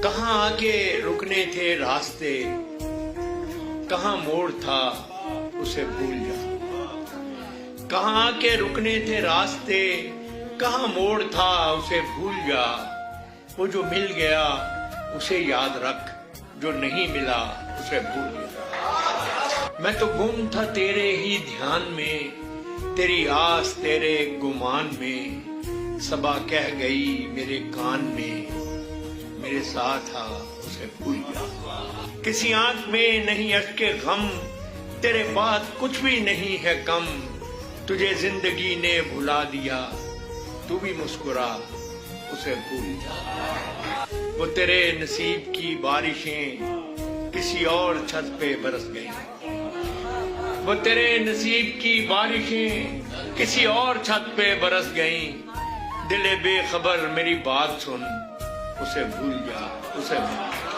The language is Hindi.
कहाँ आके रुकने थे रास्ते, कहाँ मोड़ था उसे भूल जा। कहाँ आके रुकने थे रास्ते, कहाँ मोड़ था उसे भूल जा। वो जो मिल गया उसे याद रख, जो नहीं मिला उसे भूल जा। मैं तो गुम था तेरे ही ध्यान में, तेरी आस तेरे गुमान में। सबा कह गई मेरे कान में, मेरे साथ आ उसे भूल जा। किसी आंख में नहीं अश्के गम, तेरे बाद कुछ भी नहीं है कम। तुझे जिंदगी ने भुला दिया, तू भी मुस्कुरा उसे भूल जा। वो तेरे नसीब की बारिशें किसी और छत पे बरस गई। वो तेरे नसीब की बारिशें किसी और छत पे बरस गई। दिले बेखबर मेरी बात सुन, उसे भूल जा, उसे भूल जा।